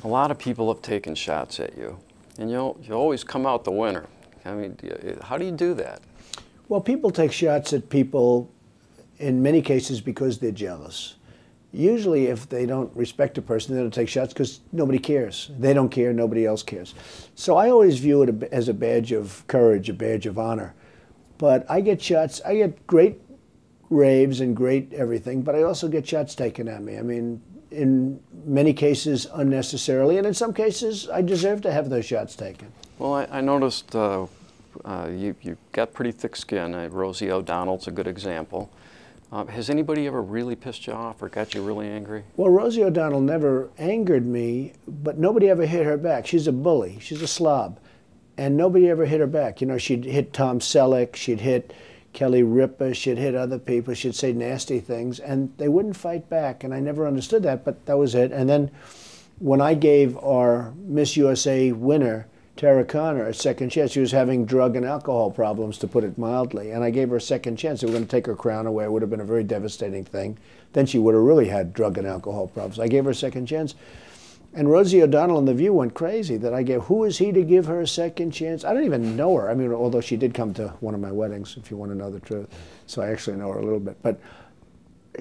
A lot of people have taken shots at you, and you always come out the winner. I mean, how do you do that? Well, people take shots at people in many cases because they're jealous. Usually, if they don't respect a person, they don't take shots because nobody cares. They don't care, nobody else cares. So I always view it as a badge of courage, a badge of honor. But I get shots, I get great raves and great everything, but I also get shots taken at me. I mean, in many cases unnecessarily, and in some cases I deserve to have those shots taken. Well, I noticed you got pretty thick skin. Rosie O'Donnell's a good example. Has anybody ever really pissed you off or got you really angry? Well, Rosie O'Donnell never angered me, but nobody ever hit her back. She's a bully. She's a slob. And nobody ever hit her back. You know, she'd hit Tom Selleck, she'd hit Kelly Ripa, she'd hit other people, she'd say nasty things, and they wouldn't fight back. And I never understood that, but that was it. And then when I gave our Miss USA winner, Tara Conner, a second chance, she was having drug and alcohol problems, to put it mildly, and I gave her a second chance. They were going to take her crown away. It would have been a very devastating thing. Then she would have really had drug and alcohol problems. I gave her a second chance. And Rosie O'Donnell in The View went crazy that I gave, who is he to give her a second chance? I don't even know her. I mean, although she did come to one of my weddings, if you want to know the truth. So I actually know her a little bit. But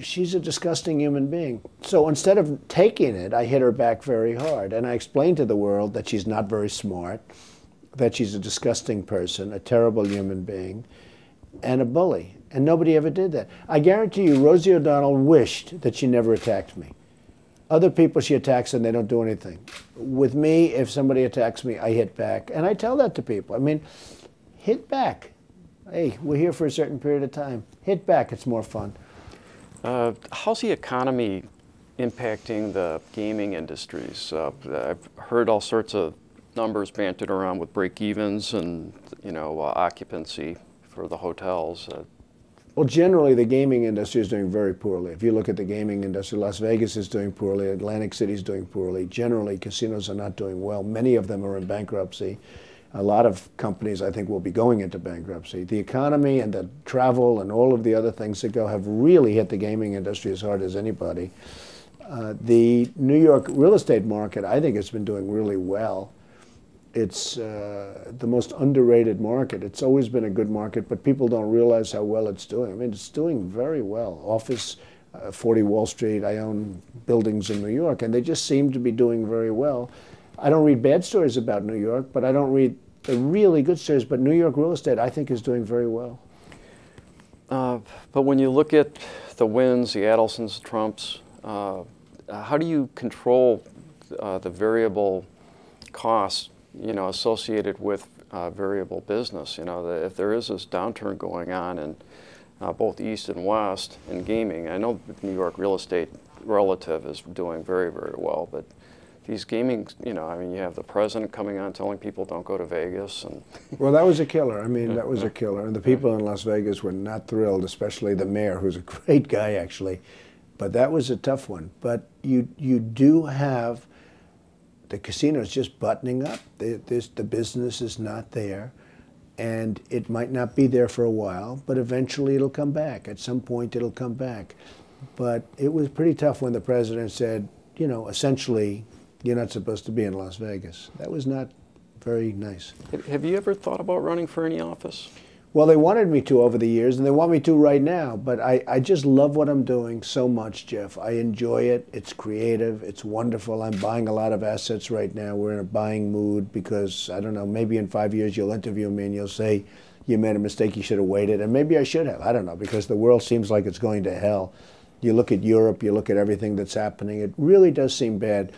she's a disgusting human being. So instead of taking it, I hit her back very hard. And I explained to the world that she's not very smart, that she's a disgusting person, a terrible human being, and a bully. And nobody ever did that. I guarantee you, Rosie O'Donnell wished that she never attacked me. Other people she attacks and they don't do anything. With me, if somebody attacks me, I hit back. And I tell that to people. I mean, hit back. Hey, we're here for a certain period of time. Hit back, it's more fun. How's the economy impacting the gaming industries? I've heard all sorts of numbers bantered around with break-evens and, you know, occupancy for the hotels. Well, generally, the gaming industry is doing very poorly. If you look at the gaming industry, Las Vegas is doing poorly, Atlantic City is doing poorly. Generally, casinos are not doing well. Many of them are in bankruptcy. A lot of companies, I think, will be going into bankruptcy. The economy and the travel and all of the other things that go have really hit the gaming industry as hard as anybody. The New York real estate market, I think, has been doing really well. It's the most underrated market. It's always been a good market, but people don't realize how well it's doing. I mean, it's doing very well. Office, 40 Wall Street, I own buildings in New York, and they just seem to be doing very well. I don't read bad stories about New York, but I don't read the really good stories. But New York real estate, I think, is doing very well. But when you look at the Wynns, the Adelsons, the Trumps, how do you control the variable costs, you know, associated with variable business? You know, if there is this downturn going on in both East and West in gaming, I know the New York real estate relative is doing very, very well, but these gaming, you know, I mean, you have the president coming on telling people don't go to Vegas. And well, that was a killer. I mean, that was a killer. And the people in Las Vegas were not thrilled, especially the mayor, who's a great guy, actually. But that was a tough one. But you do have the casinos just buttoning up. The business is not there, and it might not be there for a while, but eventually it'll come back. At some point it'll come back. But it was pretty tough when the president said, you know, essentially, you're not supposed to be in Las Vegas. That was not very nice. Have you ever thought about running for any office? Well, they wanted me to over the years, and they want me to right now, but I just love what I'm doing so much, Jeff. I enjoy it. It's creative. It's wonderful. I'm buying a lot of assets right now. We're in a buying mood because, I don't know, maybe in 5 years you'll interview me and you'll say, you made a mistake, you should have waited, and maybe I should have. I don't know, because the world seems like it's going to hell. You look at Europe, you look at everything that's happening. It really does seem bad.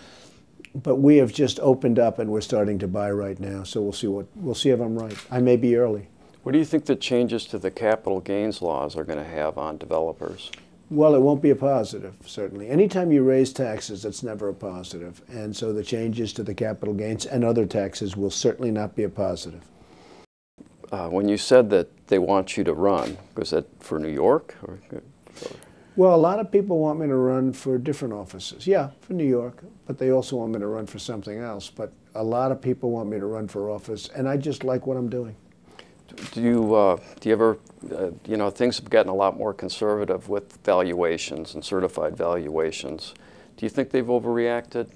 But we have just opened up and we're starting to buy right now, so we'll see if I'm right. I may be early. What do you think the changes to the capital gains laws are going to have on developers? Well, it won't be a positive, certainly. Anytime you raise taxes, it's never a positive. And so the changes to the capital gains and other taxes will certainly not be a positive. When you said that they want you to run, was that for New York? Or? Well, a lot of people want me to run for different offices. Yeah, for New York, but they also want me to run for something else. But a lot of people want me to run for office, and I just like what I'm doing. Do you ever, you know, things have gotten a lot more conservative with valuations and certified valuations. Do you think they've overreacted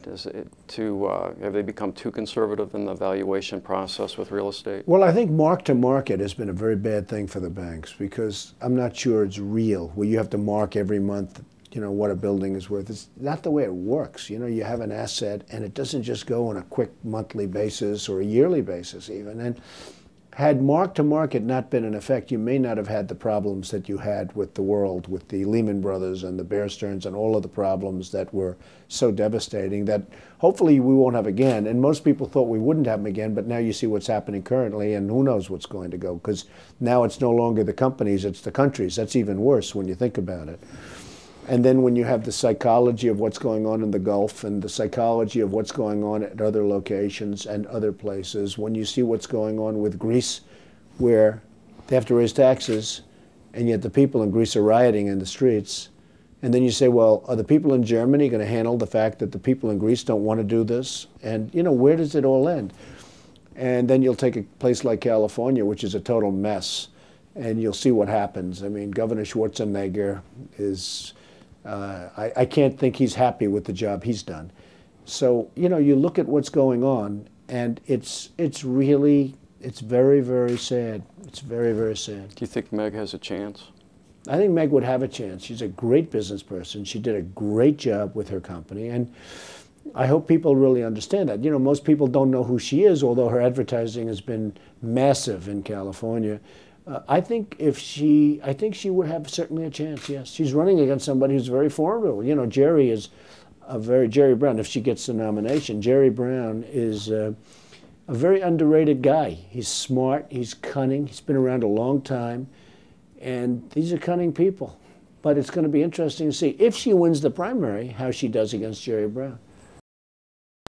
have they become too conservative in the valuation process with real estate? Well, I think mark to market has been a very bad thing for the banks, because I'm not sure it's real, where you have to mark every month, you know, what a building is worth. It's not the way it works. You know, you have an asset and it doesn't just go on a quick monthly basis or a yearly basis even. And had mark to market not been in effect, you may not have had the problems that you had with the world, with the Lehman Brothers and the Bear Stearns and all of the problems that were so devastating that hopefully we won't have again. And most people thought we wouldn't have them again, but now you see what's happening currently, and who knows what's going to go, because now it's no longer the companies, it's the countries. That's even worse when you think about it. And then when you have the psychology of what's going on in the Gulf and the psychology of what's going on at other locations and other places, when you see what's going on with Greece, where they have to raise taxes, and yet the people in Greece are rioting in the streets, and then you say, well, are the people in Germany going to handle the fact that the people in Greece don't want to do this? And, you know, where does it all end? And then you'll take a place like California, which is a total mess, and you'll see what happens. I mean, Governor Schwarzenegger is... I can't think he's happy with the job he's done. So, you know, you look at what's going on, and it's very, very sad. It's very, very sad. Do you think Meg has a chance? I think Meg would have a chance. She's a great business person. She did a great job with her company, and I hope people really understand that. You know, most people don't know who she is, although her advertising has been massive in California. I think she would have certainly a chance, yes. She's running against somebody who's very formidable. You know, Jerry Brown, if she gets the nomination, Jerry Brown is a very underrated guy. He's smart, he's cunning, he's been around a long time, and these are cunning people. But it's going to be interesting to see, if she wins the primary, how she does against Jerry Brown.